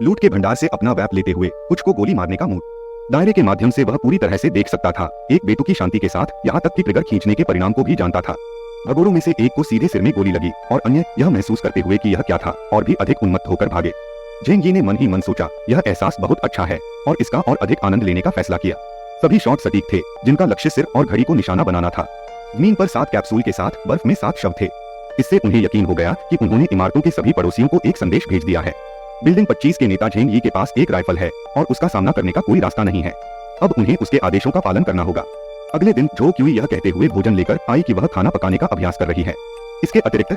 लूट के भंडार से अपना वैप लेते हुए कुछ को गोली मारने का मूड। दायरे के माध्यम से वह पूरी तरह से देख सकता था, एक बेतुकी शांति के साथ, यहाँ तक कि ट्रिगर खींचने के परिणाम को भी जानता था। भगोड़ों में से एक को सीधे सिर में गोली लगी और अन्य यह महसूस करते हुए कि यह क्या था और भी अधिक उन्मत्त होकर भागे। झेंग यी ने मन ही मन सोचा, यह एहसास बहुत अच्छा है, और इसका और अधिक आनंद लेने का फैसला किया। सभी शॉट सटीक थे, जिनका लक्ष्य सिर और घड़ी को निशाना बनाना था। जमीन पर 7 कैप्सूल के साथ बर्फ में 7 शव थे। इससे उन्हें यकीन हो गया कि उन्होंने इमारतों के सभी पड़ोसियों को एक संदेश भेज दिया है। बिल्डिंग 25 के नेता झेंग यी के पास एक राइफल है और उसका सामना करने का कोई रास्ता नहीं है। अब उन्हें उसके आदेशों का पालन करना होगा। अगले दिन जो क्यूई यह कहते हुए भोजन लेकर आई कि वह खाना पकाने का अभ्यास कर रही है। इसके अतिरिक्त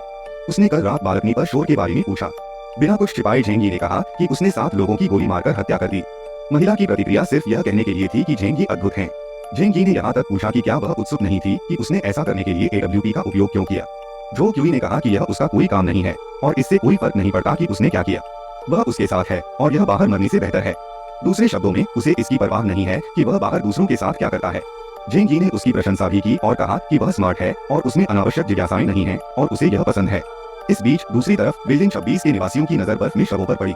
उसने कल रात बालकनी पर शोर के बारे में पूछा। बिना कुछ छिपाए झेंग यी ने कहा कि उसने 7 लोगों की गोली मारकर हत्या कर दी। महिला की प्रतिक्रिया सिर्फ यह कहने के लिए थी कि झेंग यी अद्भुत हैं। झेंग यी ने यहाँ तक पूछा कि क्या वह उत्सुक नहीं थी कि उसने ऐसा करने के लिए AWP का उपयोग क्यों किया। जो क्यूई ने कहा कि यह उसका कोई काम नहीं है और इससे कोई फर्क नहीं पड़ता कि उसने क्या किया, वह उसके साथ है और यह बाहर मरने से बेहतर है। दूसरे शब्दों में, उसे इसकी परवाह नहीं है कि वह बाहर दूसरों के साथ क्या करता है। झेंग यी ने उसकी प्रशंसा भी की और कहा कि वह स्मार्ट है और उसमें अनावश्यक जिज्ञासाएं नहीं है और उसे यह पसंद है। इस बीच दूसरी तरफ बिल्डिंग 26 के निवासियों की नजर बर्फ में शवों पर पड़ी।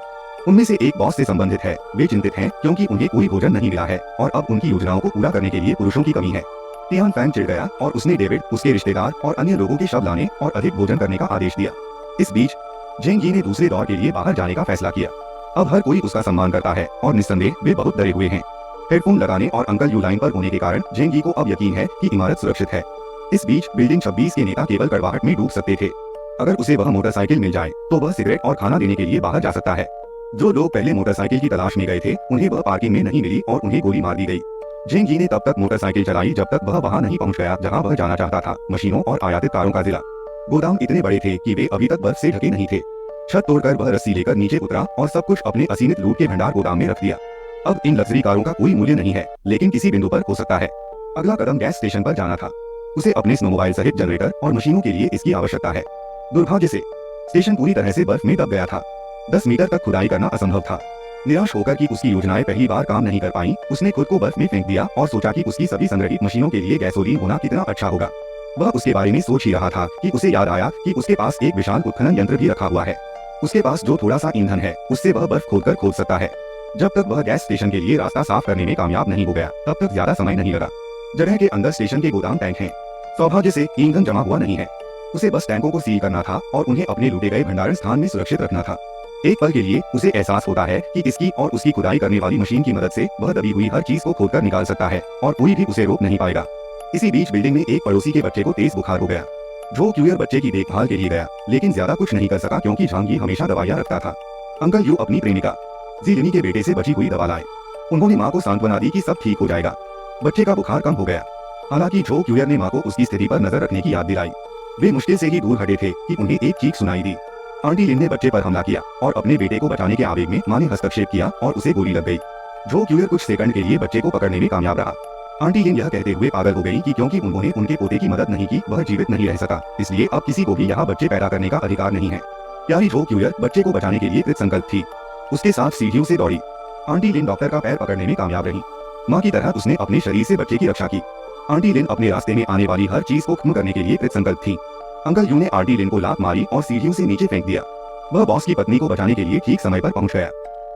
उनमें से एक बॉस से संबंधित है। वे चिंतित हैं क्योंकि उन्हें कोई भोजन नहीं मिला है और अब उनकी योजनाओं को पूरा करने के लिए पुरुषों की कमी है। टियान फैंग चिढ़ गया और उसने डेविड, उसके रिश्तेदार और अन्य लोगों के शव लाने और अधिक भोजन करने का आदेश दिया। इस बीच झेंग यी ने दूसरे दौर के लिए बाहर जाने का फैसला किया। अब हर कोई उसका सम्मान करता है और निस्संदेह वे बहुत डरे हुए हैं। हेडफोन लगाने और अंकल यू लाइन पर होने के कारण झेंग यी को अब यकीन है कि इमारत सुरक्षित है। इस बीच बिल्डिंग 26 के नेता केवल कड़वाहट में डूब सकते थे। अगर उसे वह मोटरसाइकिल मिल जाए तो वह सिगरेट और खाना लेने के लिए बाहर जा सकता है। जो लोग पहले मोटरसाइकिल की तलाश में गए थे, उन्हें वह पार्किंग में नहीं मिली और उन्हें गोली मार दी गई। झेंग यी ने तब तक मोटरसाइकिल चलाई जब तक वह वहां नहीं पहुंच गया जहां वह जाना चाहता था, मशीनों और आयातित कारों का जिला। गोदाम इतने बड़े थे कि वे अभी तक बर्फ से ढके नहीं थे। छत तोड़कर वह रस्सी लेकर नीचे उतरा और सब कुछ अपने असीमित लूट के भंडार गोदाम में रख दिया। अब इन लग्जरी कारों का कोई मूल्य नहीं है, लेकिन किसी बिंदु पर हो सकता है। अगला कदम गैस स्टेशन पर जाना था। उसे अपने स्नोमोबाइल सहित जनरेटर और मशीनों के लिए इसकी आवश्यकता है। दुर्भाग्य से स्टेशन पूरी तरह से बर्फ में दब गया था। 10 मीटर तक खुदाई करना असंभव था। निराश होकर कि उसकी योजनाएं पहली बार काम नहीं कर पाई, उसने खुद को बर्फ में फेंक दिया और सोचा कि उसकी सभी संग्रहित मशीनों के लिए गैसोलीन होना कितना अच्छा होगा। वह उसके बारे में सोच ही रहा था कि उसे याद आया कि उसके पास एक विशाल उत्खनन यंत्र भी रखा हुआ है। उसके पास जो थोड़ा सा ईंधन है, उससे वह बर्फ खोदकर खोद सकता है। जब तक वह गैस स्टेशन के लिए रास्ता साफ करने में कामयाब नहीं हो गया, तब तक ज्यादा समय नहीं लगा। जगह के अंदर स्टेशन के गोदाम टैंक हैं। सौभाग्य से ईंधन जमा हुआ नहीं है। उसे बस टैंकों को सील करना था और उन्हें अपने लूटे गए भंडारण स्थान में सुरक्षित रखना था। एक पल के लिए उसे एहसास होता है कि इसकी और उसकी खुदाई करने वाली मशीन की मदद से वह दबी हुई हर चीज को खोदकर निकाल सकता है और कोई भी उसे रोक नहीं पाएगा। इसी बीच बिल्डिंग में एक पड़ोसी के बच्चे को तेज बुखार हो गया। जो क्यूयर बच्चे की देखभाल के लिए गया, लेकिन ज्यादा कुछ नहीं कर सका क्योंकि झांग यी हमेशा दवाइयां रखता था। अंकल यू अपनी प्रेमिका जिलिनी के बेटे से बची हुई दवा लाए। उन्होंने माँ को सांत्वना दी कि सब ठीक हो जाएगा। बच्चे का बुखार कम हो गया। हालांकि जो क्यूयर ने माँ को उसकी स्थिति पर नजर रखने की याद दिलाई। वे मुश्किल से ही दूर हटे थे कि उन्हें एक चीख सुनाई दी। आंटी लिन ने बच्चे पर हमला किया और अपने बेटे को बचाने के आवेग में माँ ने हस्तक्षेप किया और उसे गोली लग गई। जो क्यूयर कुछ सेकंड के लिए बच्चे को पकड़ने में कामयाब रहा। आंटी लिन यह कहते हुए पागल हो गई कि क्योंकि उन्होंने उनके पोते की मदद नहीं की, वह जीवित नहीं रह सका, इसलिए अब किसी को भी यहाँ बच्चे पैदा करने का अधिकार नहीं है। प्यारी जो क्यूयर बच्चे को बचाने के लिए कृत संकल्प थी। उसके साथ सीढ़ियों से दौड़ी। आंटी लिन डॉक्टर का पैर पकड़ने में कामयाब रही। माँ की तरह उसने अपने शरीर से बच्चे की रक्षा की। आंटी लिन अपने रास्ते में आने वाली हर चीज को खत्म करने के लिए कृत संकल्प थी। अंकल यू ने आंटी लिन को लात मारी और सीढ़ियों से नीचे फेंक दिया। वह बॉस की पत्नी को बचाने के लिए ठीक समय पर पहुंच गया।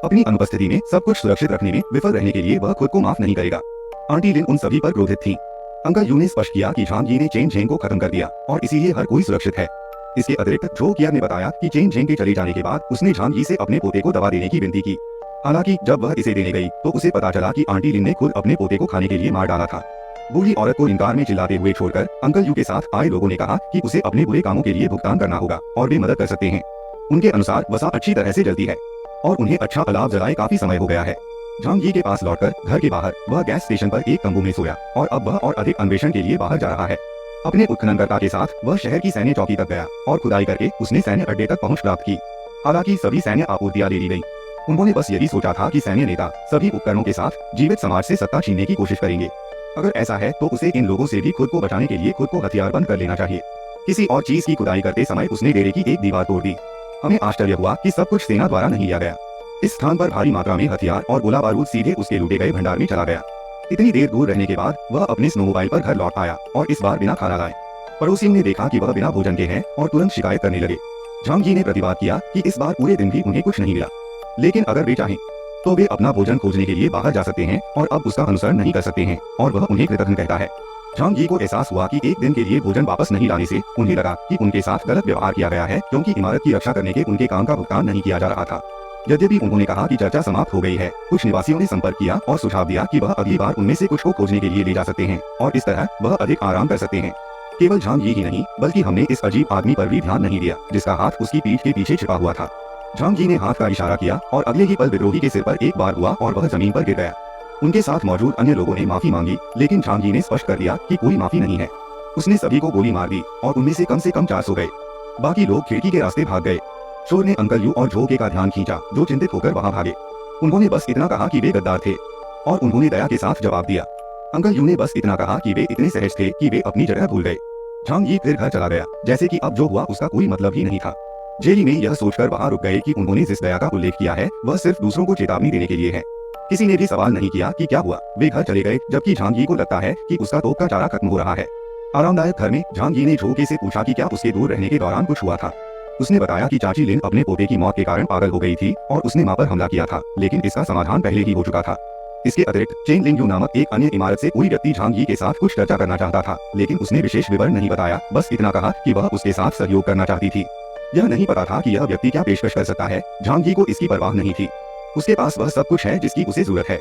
अपनी अनुपस्थिति में सब कुछ सुरक्षित रखने में विफल रहने के लिए वह खुद को माफ नहीं करेगा। आंटी लिन उन सभी पर क्रोधित थी। अंकल यू ने स्पष्ट किया कि झांग यी ने चेन झेंग को खत्म कर दिया और इसीलिए हर कोई सुरक्षित है। इसके अतिरिक्त जो किया ने बताया कि चेन झेंग के चले जाने के बाद उसने झांग यी से अपने पोते को दवा देने की विनती की। हालांकि जब वह इसे देने गई तो उसे पता चला कि आंटी लिन ने खुद अपने पोते को खाने के लिए मार डाला था। बूढ़ी औरत को इनकार में चिल्लाते हुए छोड़कर अंकल यू के साथ आए लोगों ने कहा कि उसे अपने बुरे कामों के लिए भुगतान करना होगा और वे मदद कर सकते हैं। उनके अनुसार वसा अच्छी तरह से जलती है और उन्हें अच्छा अलाव जलाए काफी समय हो गया है। झांग यी के पास लौटकर घर के बाहर वह गैस स्टेशन पर एक तंबू में सोया और अब वह और अधिक अन्वेषण के लिए बाहर जा रहा है। अपने उत्खननकर्ता के साथ वह शहर की सैन्य चौकी तक गया और खुदाई करके उसने सैन्य अड्डे तक पहुंच प्राप्त की। हालांकि सभी सैन्य आपूर्तियां ले ली गई। उन्होंने बस यही सोचा था कि सैन्य नेता सभी उपकरणों के साथ जीवित समाज से सत्ता छीनने की कोशिश करेंगे। अगर ऐसा है तो उसे इन लोगों से भी खुद को बचाने के लिए खुद को हथियारबंद कर लेना चाहिए। किसी और चीज की खुदाई करते समय उसने डेरे की एक दीवार तोड़ दी। हमें आश्चर्य हुआ कि सब कुछ सेना द्वारा नहीं लिया गया। इस स्थान पर भारी मात्रा में हथियार और गोला बारूद सीधे उसके लूटे गए भंडार में चला गया। इतनी देर दूर रहने के बाद वह अपने स्नोमोबाइल पर घर लौट आया और इस बार बिना खाना लाए। पड़ोसियों ने देखा कि वह बिना भोजन के हैं और तुरंत शिकायत करने लगे। झांग यी ने प्रतिवाद किया कि इस बार पूरे दिन भी उन्हें कुछ नहीं मिला। लेकिन अगर वे चाहें तो वे अपना भोजन खोजने के लिए बाहर जा सकते हैं और अब उसका अनुसरण नहीं कर सकते हैं, और वह उन्हें कृतघ्न कहता है। झांग यी को एहसास हुआ कि एक दिन के लिए भोजन वापस नहीं लाने से उन्हें लगा कि उनके साथ गलत व्यवहार किया गया है, क्योंकि इमारत की रक्षा करने के उनके काम का भुगतान नहीं किया जा रहा था। यद्यपि उन्होंने कहा कि चर्चा समाप्त हो गई है, कुछ निवासियों ने संपर्क किया और सुझाव दिया कि वह अगली बार उनमें से कुछ को खोजने के लिए ले जा सकते हैं और इस तरह वह अधिक आराम कर सकते हैं। केवल झांग यी ही नहीं, बल्कि हमने इस अजीब आदमी पर भी ध्यान नहीं दिया जिसका हाथ उसकी पीठ के पीछे छिपा हुआ था। झांग यी ने हाथ का इशारा किया और अगले ही पल विद्रोही के सिर पर एक बार हुआ और वह जमीन पर गिर गया। उनके साथ मौजूद अन्य लोगों ने माफी मांगी, लेकिन झांग यी ने स्पष्ट कर दिया कि कोई माफी नहीं है। उसने सभी को गोली मार दी और उनमें से कम 400 गए। बाकी लोग खिड़की के रास्ते भाग गए। शोर ने अंकल यू और झो के का ध्यान खींचा, जो चिंतित होकर वहां भागे। उन्होंने बस इतना कहा कि वे गद्दार थे और उन्होंने दया के साथ जवाब दिया। अंकल यू ने बस इतना कहा कि वे इतने सहज थे कि वे अपनी जगह भूल गए। झांग यी फिर घर चला गया, जैसे कि अब जो हुआ उसका कोई मतलब ही नहीं था। जेली में यह सोचकर वहां रुक गए कि उन्होंने जिस दया का उल्लेख किया है वह सिर्फ दूसरों को चेतावनी देने के लिए है। किसी ने भी सवाल नहीं किया कि क्या हुआ। वे घर चले गए, जबकि झांग यी को लगता है कि उसका तोप का चारा खत्म हो रहा है। आरामदायक घर में झांग यी ने झो के से पूछा कि क्या उसके दूर रहने के दौरान कुछ हुआ था। उसने बताया कि चाची लिन अपने पोते की मौत के कारण पागल हो गई थी और उसने मां पर हमला किया था, लेकिन इसका समाधान पहले ही हो चुका था। इसके अतिरिक्त चेन लिंग यू नामक एक अन्य इमारत से कोई व्यक्ति झांग यी के साथ कुछ चर्चा करना चाहता था, लेकिन उसने विशेष विवरण नहीं बताया, बस इतना कहा कि वह उसके साथ सहयोग करना चाहती थी। यह नहीं पता था कि यह व्यक्ति क्या पेशकश कर सकता है। झांग यी को इसकी परवाह नहीं थी। उसके पास वह सब कुछ है जिसकी उसे जरूरत है,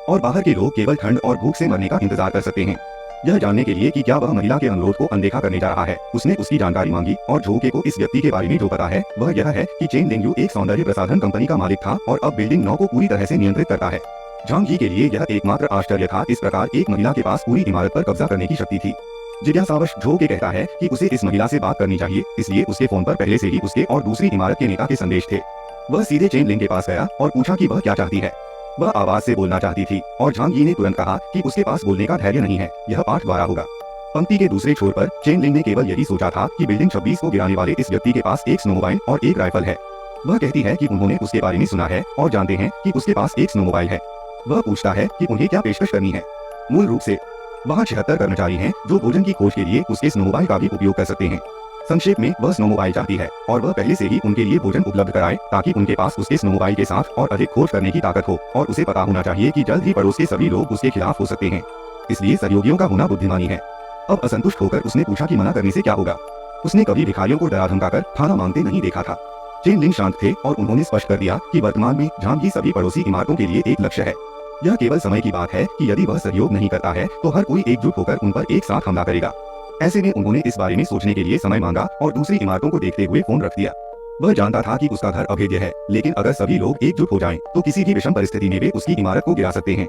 और बाहर के लोग केवल ठंड और भूख से मरने का इंतजार कर सकते हैं। यह जानने के लिए कि क्या वह महिला के अनुरोध को अनदेखा करने जा रहा है, उसने उसकी जानकारी मांगी और झोके को इस व्यक्ति के बारे में जो पता है वह यह है कि चेन लिंग यू एक सौंदर्य प्रसाधन कंपनी का मालिक था और अब बिल्डिंग 9 को पूरी तरह से नियंत्रित करता है। झांग यी के लिए यह एकमात्र आश्चर्य था, इस प्रकार एक महिला के पास पूरी इमारत पर कब्जा करने की शक्ति थी। जिज्ञासावश झोके कहता है कि उसे इस महिला से बात करनी चाहिए, इसलिए उसके फोन पर पहले से ही उसके और दूसरी इमारत के नेता के संदेश थे। वह सीधे चेन लिंग के पास गया और पूछा कि वह क्या चाहती है। वह आवाज से बोलना चाहती थी और झांग यी ने तुरंत कहा कि उसके पास बोलने का धैर्य नहीं है, यह पाठ द्वारा होगा। पंक्ति के दूसरे छोर पर चेन लिंग ने केवल यही सोचा था कि बिल्डिंग 26 को गिराने वाले इस व्यक्ति के पास एक स्नोमोबाइल और एक राइफल है। वह कहती है कि उन्होंने उसके बारे में सुना है और जानते हैं कि उसके पास एक स्नोमोबाइल है। वह पूछता है कि उन्हें क्या पेशकश करनी है। मूल रूप से वहाँ 76 कर्मचारी हैं जो भोजन की खोज के लिए उसके स्नोमोबाइल का भी उपयोग कर सकते हैं। संक्षेप में वह स्नोमोबाइल चाहती है और वह पहले से ही उनके लिए भोजन उपलब्ध कराए, ताकि उनके पास उसके स्नोमोबाइल के साथ और अधिक खोज करने की ताकत हो, और उसे पता होना चाहिए कि जल्द ही पड़ोस के सभी लोग उसके खिलाफ हो सकते हैं। इसलिए सहयोगियों का होना बुद्धिमानी है। अब असंतुष्ट होकर उसने पूछा कि मना करने से क्या होगा। उसने कभी भिखारियों को डरा धमकाकर खाना मांगते नहीं देखा था। चेन लिंग शांत थे और उन्होंने स्पष्ट कर दिया कि वर्तमान में झांग यी सभी पड़ोसी इमारतों के लिए एक लक्ष्य है। यह केवल समय की बात है कि यदि वह सहयोग नहीं करता है तो हर कोई एकजुट होकर उन पर एक साथ हमला करेगा। ऐसे में उन्होंने इस बारे में सोचने के लिए समय मांगा और दूसरी इमारतों को देखते हुए फोन रख दिया। वह जानता था कि उसका घर अभेद्य है, लेकिन अगर सभी लोग एकजुट हो जाएं, तो किसी भी विषम परिस्थिति में वे उसकी इमारत को गिरा सकते हैं।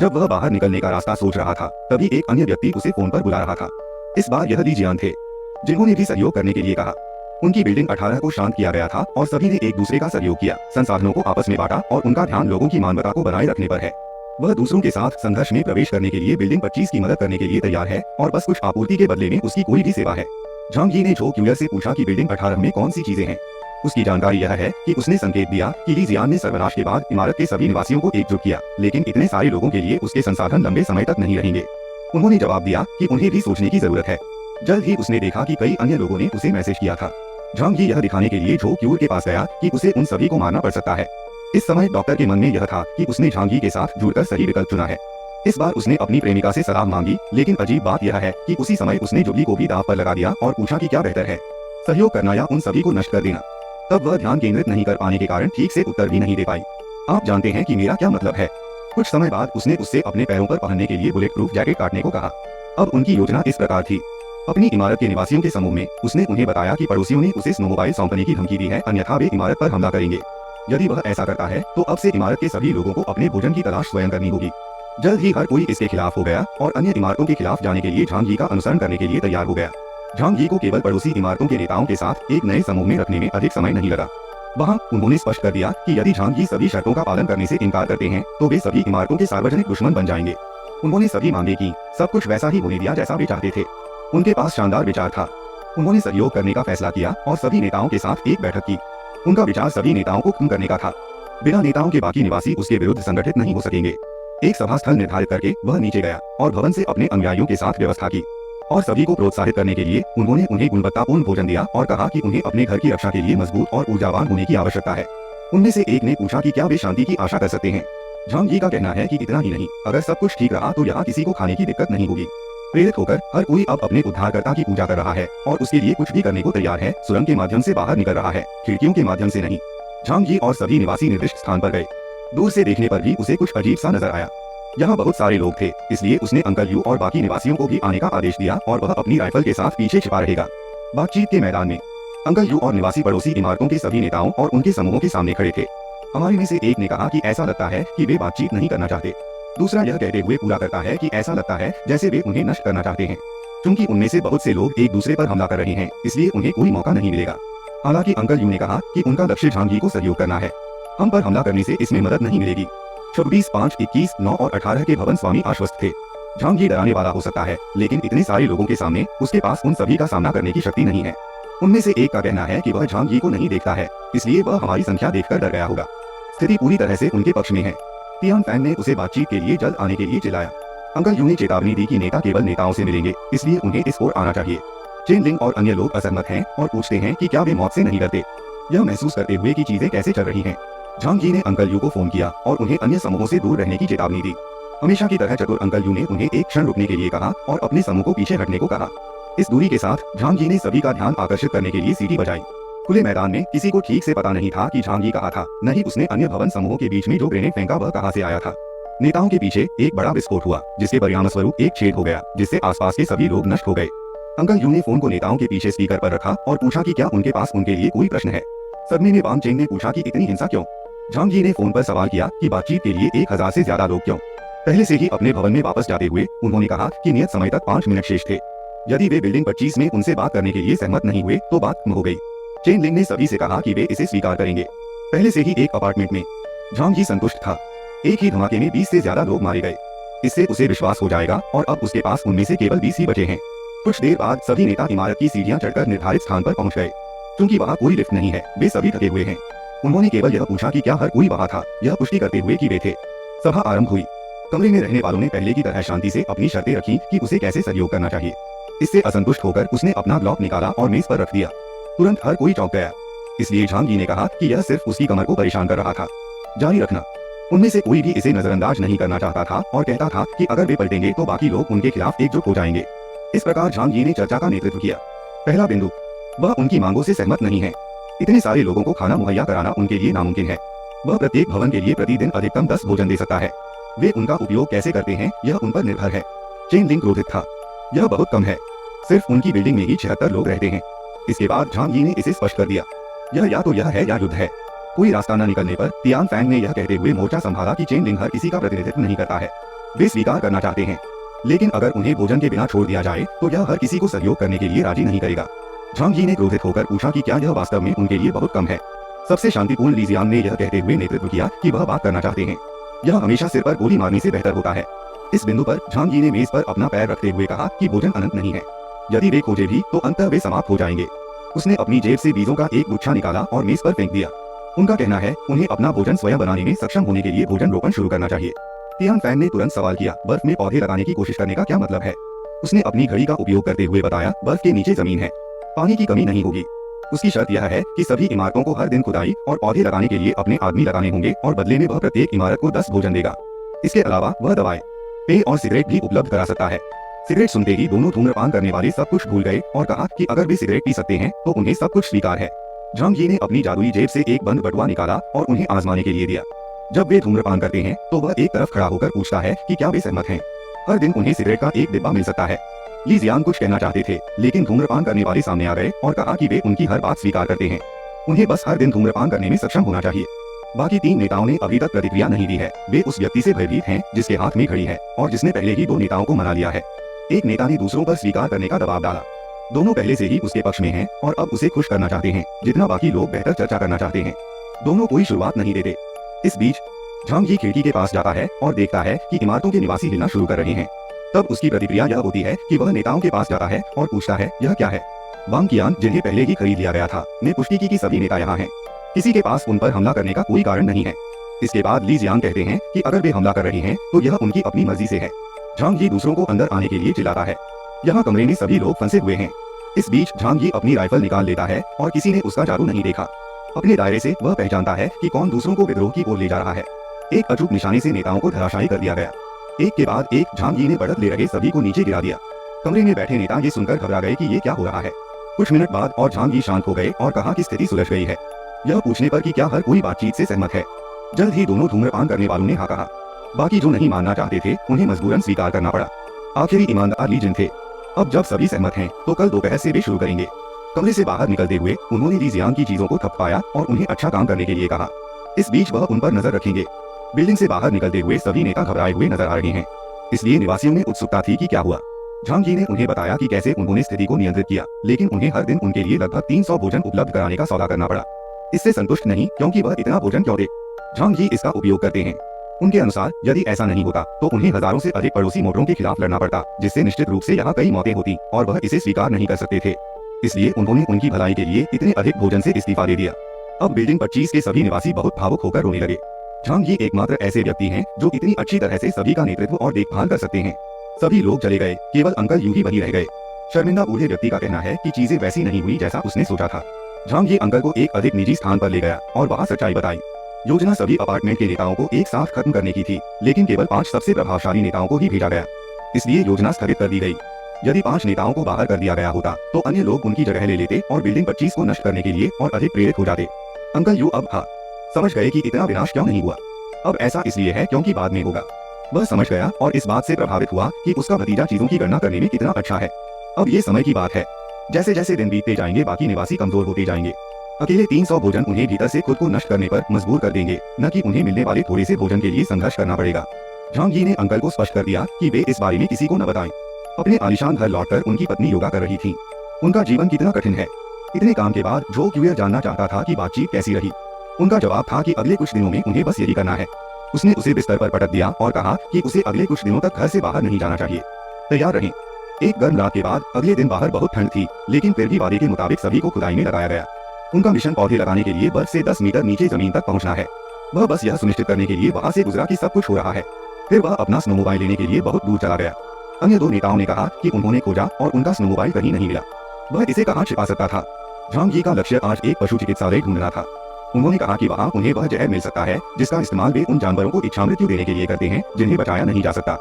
जब वह बाहर निकलने का रास्ता सोच रहा था, तभी एक अन्य व्यक्ति उसे फोन पर बुला रहा था। इस बार यह ली जियान थे, जिन्होंने भी सहयोग करने के लिए कहा। उनकी बिल्डिंग 18 को शांत किया गया था और सभी ने एक दूसरे का सहयोग किया, संसाधनों को आपस में बांटा और उनका ध्यान लोगों की मानवता को बनाए रखने पर है। वह दूसरों के साथ संघर्ष में प्रवेश करने के लिए बिल्डिंग 25 की मदद करने के लिए तैयार है और बस कुछ आपूर्ति के बदले में उसकी कोई भी सेवा है। झांग यी ने झो क्यूयर से पूछा कि बिल्डिंग 18 में कौन सी चीजें हैं। उसकी जानकारी यह है कि उसने संकेत दिया कि ली जियान ने सर्वनाश के बाद इमारत के सभी निवासियों को एकजुट किया, लेकिन इतने सारे लोगों के लिए उसके संसाधन लंबे समय तक नहीं रहेंगे। उन्होंने जवाब दिया कि उन्हें भी सोचने की जरूरत है। जल्द ही उसने देखा कि कई अन्य लोगों ने उसे मैसेज किया था। झांग यी यह दिखाने के लिए झो क्यूर के पास गया कि उसे उन सभी को मारना पड़ सकता है। इस समय डॉक्टर के मन में यह था कि उसने झांग यी के साथ जुड़कर सही विकल्प चुना है। इस बार उसने अपनी प्रेमिका से सलाह मांगी, लेकिन अजीब बात यह है कि उसी समय उसने जुबली को भी दांव पर लगा दिया और पूछा कि क्या बेहतर है, सहयोग करना या उन सभी को नष्ट कर देना। तब वह ध्यान केंद्रित नहीं कर पाने के कारण ठीक से उत्तर भी नहीं दे पाई। आप जानते हैं कि मेरा क्या मतलब है। कुछ समय बाद उसने उससे अपने पैरों पर पहनने के लिए बुलेट प्रूफ जैकेट काटने को कहा। अब उनकी योजना इस प्रकार थी। अपनी इमारत के निवासियों के समूह में उसने उन्हें बताया कि पड़ोसियों ने उसे स्नोमोबाइल सौंपने की धमकी दी है, अन्यथा वे इमारत पर हमला करेंगे। यदि वह ऐसा करता है तो अब से इमारत के सभी लोगों को अपने भोजन की तलाश स्वयं करनी होगी। जल्द ही हर कोई इसके खिलाफ हो गया और अन्य इमारतों के खिलाफ जाने के लिए झांग यी का अनुसरण करने के लिए तैयार हो गया। झांग यी को केवल पड़ोसी इमारतों के नेताओं के साथ एक नए समूह में रखने में अधिक समय नहीं लगा। वहाँ उन्होंने स्पष्ट कर दिया कि यदि झांग यी सभी शर्तों का पालन करने से इनकार करते हैं तो वे सभी इमारतों के सार्वजनिक दुश्मन बन जाएंगे। उन्होंने सभी मांगे की सब कुछ वैसा ही होने दिया जैसा वे चाहते थे। उनके पास शानदार विचार था। उन्होंने सहयोग करने का फैसला किया और सभी नेताओं के साथ एक बैठक की। उनका विचार सभी नेताओं को खत्म करने का था। बिना नेताओं के बाकी निवासी उसके विरुद्ध संगठित नहीं हो सकेंगे। एक सभा स्थल निर्धारित करके वह नीचे गया और भवन से अपने अनुयायियों के साथ व्यवस्था की और सभी को प्रोत्साहित करने के लिए उन्होंने उन्हें गुणवत्तापूर्ण भोजन दिया और कहा कि उन्हें अपने घर की रक्षा के लिए मजबूत और ऊर्जावान होने की आवश्यकता है। उनमें से एक ने पूछा कि क्या वे शांति की आशा कर सकते हैं। झांग यी का कहना है कि इतना ही नहीं, अगर सब कुछ ठीक रहा तो यहाँ किसी को खाने की दिक्कत नहीं होगी। प्रेरित होकर हर कोई अब अपने उद्धारकर्ता की पूजा कर रहा है और उसके लिए कुछ भी करने को तैयार है। सुरंग के माध्यम से बाहर निकल रहा है, खिड़कियों के माध्यम से नहीं। झांग यी और सभी निवासी निर्दिष्ट स्थान पर गए। दूर से देखने पर भी उसे कुछ अजीब सा नजर आया। यहाँ बहुत सारे लोग थे, इसलिए उसने अंकल यू और बाकी निवासियों को भी आने का आदेश दिया और वह अपनी राइफल के साथ पीछे छिपा रहेगा। बातचीत के मैदान में अंकल यू और निवासी पड़ोसी इमारतों के सभी नेताओं और उनके समूहों के सामने खड़े थे। हमारे में से एक ने कहा कि ऐसा लगता है कि वे बातचीत नहीं करना चाहते। दूसरा यह कहते हुए पूरा करता है कि ऐसा लगता है जैसे वे उन्हें नष्ट करना चाहते हैं। क्योंकि उनमें से बहुत से लोग एक दूसरे पर हमला कर रहे हैं, इसलिए उन्हें कोई मौका नहीं मिलेगा। हालांकि अंकल यू ने कहा कि उनका लक्ष्य झांग यी को सहयोग करना है। हम पर हमला करने से इसमें मदद नहीं मिलेगी। 26, 5, 21, 9 और 18 के भवन स्वामी आश्वस्त थे। झांग यी डराने वाला हो सकता है, लेकिन इतने सारे लोगों के सामने उसके पास उन सभी का सामना करने की शक्ति नहीं है। उनमें से एक का कहना है कि वह झांग यी को नहीं देखता है, इसलिए वह हमारी संख्या देखकर डर गया होगा। स्थिति पूरी तरह से उनके पक्ष में है। तियान फैंग ने उसे बातचीत के लिए जल्द आने के लिए चिल्लाया। अंकल यू ने चेतावनी दी कि नेता केवल नेताओं से मिलेंगे, इसलिए उन्हें इस ओर आना चाहिए। चेन लिंग और अन्य लोग असहमत हैं और पूछते हैं कि क्या वे मौत से नहीं डरते, यह महसूस करते हुए कि चीजें कैसे चल रही हैं। झांग यी ने अंकल यू को फोन किया और उन्हें अन्य समूहों से दूर रहने की चेतावनी दी। हमेशा की तरह चतुर अंकल यू ने उन्हें एक क्षण रुकने के लिए कहा और अपने समूह को पीछे हटने को कहा। इस दूरी के साथ झांग यी ने सभी का ध्यान आकर्षित करने के लिए सीटी बजाई। खुले मैदान में किसी को ठीक से पता नहीं था कि झांग यी कहाँ था, न ही उसने अन्य भवन समूहों के बीच में जो ग्रेनेड फेंका वह कहाँ से आया था। नेताओं के पीछे एक बड़ा विस्फोट हुआ, जिसके परिणामस्वरूप एक छेद हो गया, जिससे आसपास के सभी लोग नष्ट हो गए। अंकल यू ने फोन को नेताओं के पीछे स्पीकर पर रखा और पूछा कि क्या उनके पास उनके लिए कोई प्रश्न है। सदमे में वांग चेंग ने पूछा कि इतनी हिंसा क्यों। झांग यी ने फोन पर सवाल किया कि बातचीत के लिए 1000 से ज्यादा लोग क्यों। पहले से ही अपने भवन में वापस जाते हुए उन्होंने कहा कि नियत समय तक 5 मिनट शेष थे। यदि वे बिल्डिंग 25 में उनसे बात करने के लिए सहमत नहीं हुए तो बात खत्म हो गई। चेन लिंग ने सभी से कहा कि वे इसे स्वीकार करेंगे। पहले से ही एक अपार्टमेंट में झांग यी संतुष्ट था। एक ही धमाके में 20 से ज्यादा लोग मारे गए। इससे उसे विश्वास हो जाएगा और अब उसके पास उनमें से केवल 20 ही बचे हैं। कुछ देर बाद सभी नेता इमारत की सीढ़ियां चढ़कर निर्धारित स्थान पर पहुंच गए। क्योंकि वहाँ कोई लिफ्ट नहीं है, वे सभी थके हुए हैं। उन्होंने केवल यह पूछा कि क्या हर कोई वहाँ था, यह पुष्टि करते हुए कि वे थे। सभा आरंभ हुई। कमरे में रहने वालों ने पहले की तरह शांति से अपनी शर्तें रखी कि उसे कैसे सहयोग करना चाहिए। इससे असंतुष्ट होकर उसने अपना ग्लॉक निकाला और मेज पर रख दिया। तुरंत हर कोई चौंक गया। इसलिए झांग यी ने कहा कि यह सिर्फ उसकी कमर को परेशान कर रहा था। जारी रखना। उनमें से कोई भी इसे नजरअंदाज नहीं करना चाहता था और कहता था कि अगर वे पलटेंगे तो बाकी लोग उनके खिलाफ एकजुट हो जाएंगे। इस प्रकार झांग यी ने चर्चा का नेतृत्व किया। पहला बिंदु, वह उनकी मांगों से सहमत नहीं है। इतने सारे लोगों को खाना मुहैया कराना उनके लिए नामुमकिन है। वह प्रत्येक भवन के लिए प्रतिदिन अधिकतम 10 भोजन दे सकता है। वे उनका उपयोग कैसे करते हैं यह उन पर निर्भर है। चेन लिंग क्रोधित था। यह बहुत कम है, सिर्फ उनकी बिल्डिंग में ही 76 लोग रहते हैं। इसके बाद झांग यी ने इसे स्पष्ट कर दिया, यह या तो यह है या युद्ध है। कोई रास्ता न निकलने पर तियान फैंग ने यह कहते हुए मोर्चा संभाला कि चेन लिंग हर किसी का प्रतिनिधित्व नहीं करता है। वे स्वीकार करना चाहते हैं, लेकिन अगर उन्हें भोजन के बिना छोड़ दिया जाए तो यह हर किसी को सहयोग करने के लिए राजी नहीं करेगा। झांग यी ने क्रोधित होकर पूछा कि क्या यह वास्तव में उनके लिए बहुत कम है। सबसे शांतिपूर्ण ली जियांग ने यह कहते हुए नेतृत्व किया कि वह बात करना चाहते हैं। यह हमेशा सिर पर गोली मारने से बेहतर होता है। इस बिंदु पर झांग यी ने मेज पर अपना पैर रखते हुए कहा कि भोजन अनंत नहीं है। यदि वे खोजे भी तो अंततः वे समाप्त हो जाएंगे। उसने अपनी जेब से बीजों का एक गुच्छा निकाला और मेज पर फेंक दिया। उनका कहना है उन्हें अपना भोजन स्वयं बनाने में सक्षम होने के लिए भोजन रोपण शुरू करना चाहिए। तियान फैंग ने तुरंत सवाल किया, बर्फ में पौधे लगाने की कोशिश करने का क्या मतलब है। उसने अपनी घड़ी का उपयोग करते हुए बताया, बर्फ के नीचे जमीन है, पानी की कमी नहीं होगी। उसकी शर्त यह है कि सभी इमारतों को हर दिन खुदाई और पौधे लगाने के लिए अपने आदमी लगाने होंगे और बदले में वह प्रत्येक इमारत को 10 भोजन देगा। इसके अलावा वह दवाएं, पेय और सिगरेट भी उपलब्ध करा सकता है। सिगरेट सुनते ही दोनों धूम्रपान करने वाले सब कुछ भूल गए और कहा कि अगर वे सिगरेट पी सकते हैं तो उन्हें सब कुछ स्वीकार है। झांग यी ने अपनी जादुई जेब से एक बंद बटुआ निकाला और उन्हें आजमाने के लिए दिया। जब वे धूम्रपान करते हैं तो वह एक तरफ खड़ा होकर पूछता है कि क्या वे सहमत हैं। हर दिन उन्हें सिगरेट का एक डिब्बा मिल सकता है। ली जियांग कुछ कहना चाहते थे, लेकिन धूम्रपान करने वाले सामने आ गए और कहा कि वे उनकी हर बात स्वीकार करते हैं। उन्हें बस हर दिन धूम्रपान करने में सक्षम होना चाहिए। बाकी 3 नेताओं ने अभी तक प्रतिक्रिया नहीं दी है। वे उस व्यक्ति से भयभीत हैं जिसके हाथ में घड़ी है और जिसने पहले ही 2 नेताओं को मना लिया है। एक नेता ने दूसरों पर स्वीकार करने का दबाव डाला। दोनों पहले से ही उसके पक्ष में हैं और अब उसे खुश करना चाहते हैं, जितना बाकी लोग बेहतर चर्चा करना चाहते हैं। दोनों कोई शुरुआत नहीं देते। इस बीच झांग यी खिड़की के पास जाता है और देखता है कि इमारतों के निवासी हिलना शुरू कर रहे हैं। तब उसकी प्रतिक्रिया यह होती है कि वह नेताओं के पास जाता है और पूछता है, यह क्या है। वांग कियान, जिन्हें पहले ही खरीद लिया गया था, ने पुष्टि की कि सभी नेता यहाँ हैं। किसी के पास उन पर हमला करने का कोई कारण नहीं है। इसके बाद ली जियांग कहते हैं कि अगर वे हमला कर रहे हैं तो यह उनकी अपनी मर्जी से है। झांग यी दूसरों को अंदर आने के लिए चिल्लाता है। यहाँ कमरे में सभी लोग फंसे हुए हैं। इस बीच झांग यी अपनी राइफल निकाल लेता है और किसी ने उसका जादू नहीं देखा। अपने दायरे से वह पहचानता है कि कौन दूसरों को विद्रोह की ओर ले जा रहा है। एक अचूक निशाने से नेताओं को धराशायी कर दिया गया। एक के बाद एक झांग यी ने बढ़त ले रहे सभी को नीचे गिरा दिया। कमरे में बैठे नेता ये सुनकर घबरा गए कि ये क्या हो रहा है। कुछ मिनट बाद और झांग यी शांत हो गए और कहा कि स्थिति सुलझ गई है। यह पूछने पर कि क्या हर कोई बातचीत से सहमत है। जल्द ही दोनों धूम्रपान करने वालों ने हाँ कहा। बाकी जो नहीं मानना चाहते थे उन्हें मजबूरन स्वीकार करना पड़ा। आखिरी ईमानदार ली जिन थे। अब जब सभी सहमत हैं तो कल दोपहर से वे शुरू करेंगे। कमरे से बाहर निकलते हुए उन्होंने ली जियांग की चीजों को थपथपाया और उन्हें अच्छा काम करने के लिए कहा। इस बीच वह उन पर नजर रखेंगे। बिल्डिंग से बाहर निकलते हुए सभी नेता घबराए हुए नजर आ रहे हैं, इसलिए निवासियों में उत्सुकता थी कि क्या हुआ। झांग यी ने उन्हें बताया कि कैसे उन्होंने स्थिति को नियंत्रित किया, लेकिन उन्हें हर दिन उनके लिए लगभग 300 भोजन उपलब्ध कराने का सौदा करना पड़ा। इससे संतुष्ट नहीं, क्योंकि वह इतना भोजन क्यों दे, झांग यी इसका उपयोग करते हैं। उनके अनुसार यदि ऐसा नहीं होता तो उन्हें हजारों से अधिक पड़ोसी मोटरों के खिलाफ लड़ना पड़ता, जिससे निश्चित रूप से यहाँ कई मौतें होती और वह इसे स्वीकार नहीं कर सकते थे। इसलिए उन्होंने उनकी भलाई के लिए इतने अधिक भोजन से इस्तीफा दे दिया। अब बिल्डिंग 25 के सभी निवासी बहुत भावुक होकर रोने लगे। झांग यी एकमात्र ऐसे व्यक्ति हैं जो इतनी अच्छी तरह से सभी का नेतृत्व और देखभाल कर सकते हैं। सभी लोग चले गए, केवल अंकल यू ही वही रह गए। शर्मिंदा बूढ़े व्यक्ति का कहना है कि चीजें वैसी नहीं हुई जैसा उसने सोचा था। झांग यी अंकल को एक अधिक निजी स्थान पर ले गया और वहाँ सच्चाई बताई। योजना सभी अपार्टमेंट के नेताओं को एक साथ खत्म करने की थी, लेकिन केवल 5 सबसे प्रभावशाली नेताओं को ही भेजा गया। इसलिए योजना स्थगित कर दी गई। यदि 5 नेताओं को बाहर कर दिया गया होता तो अन्य लोग उनकी जगह ले लेते और बिल्डिंग 25 को नष्ट करने के लिए और अधिक प्रेरित हो जाते। अंकल यू अब समझ गए कि इतना विनाश क्यों नहीं हुआ। अब ऐसा इसलिए है क्योंकि बाद में होगा। वह समझ गया और इस बात से प्रभावित हुआ कि उसका भतीजा चीजों की गणना करने में कितना अच्छा है। अब ये समय की बात है। जैसे जैसे दिन बीतते जाएंगे बाकी निवासी कमजोर होते जाएंगे। अकेले 300 भोजन उन्हें भीतर से खुद को नष्ट करने पर मजबूर कर देंगे, न कि उन्हें मिलने वाले थोड़े से भोजन के लिए संघर्ष करना पड़ेगा। झांग यी ने अंकल को स्पष्ट कर दिया कि वे इस बारे में किसी को न बताएं। अपने आलीशान घर लौटकर उनकी पत्नी योगा कर रही थी। उनका जीवन कितना कठिन है। इतने काम के बाद जो क्यूयर जानना चाहता था कि बातचीत कैसी रही। उनका जवाब था कि अगले कुछ दिनों में उन्हें बस यही करना है। उसने उसे बिस्तर पर पटक दिया और कहा कि उसे अगले कुछ दिनों तक घर से बाहर नहीं जाना चाहिए। तैयार रहें। एक गर्म रात के बाद अगले दिन बाहर बहुत ठंड थी, लेकिन फिर भी वादे के मुताबिक सभी को खुदाई में लगाया गया। उनका मिशन पौधे लगाने के लिए बर्फ से 10 मीटर नीचे जमीन तक पहुंचना है। वह बस यह सुनिश्चित करने के लिए वहां से गुजरा कि सब कुछ हो रहा है। फिर वह अपना स्नोमोबाइल लेने के लिए बहुत दूर चला गया। अन्य 2 नेताओं ने कहा कि उन्होंने खोजा और उनका स्नोमोबाइल कहीं नहीं मिला। वह इसे कहाँ छिपा सकता था। झांग यी का लक्ष्य आज एक पशु चिकित्सालय ढूंढना था। उन्होंने कहा कि वहाँ उन्हें वह जहर मिल सकता है जिसका इस्तेमाल वे उन जानवरों को इच्छा मृत्यु देने के लिए करते हैं जिन्हें बचाया नहीं जा सकता।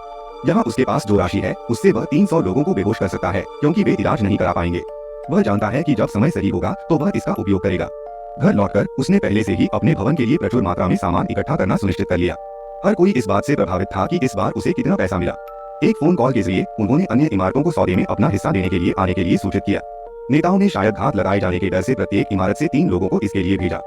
यहाँ उसके पास जो राशि है उससे वह 300 लोगों को बेहोश कर सकता है, क्योंकि वे इलाज नहीं करा पाएंगे। वह जानता है कि जब समय सही होगा तो वह इसका उपयोग करेगा। घर लौटकर उसने पहले से ही अपने भवन के लिए प्रचुर मात्रा में सामान इकट्ठा करना सुनिश्चित कर लिया। हर कोई इस बात से प्रभावित था कि इस बार उसे कितना पैसा मिला। एक फोन कॉल के जरिए उन्होंने अन्य इमारतों को सौदे में अपना हिस्सा देने के लिए आने के लिए सूचित किया। नेताओं ने शायद घात लगाए जाने के डर से प्रत्येक इमारत से 3 लोगों को इसके लिए भेजा।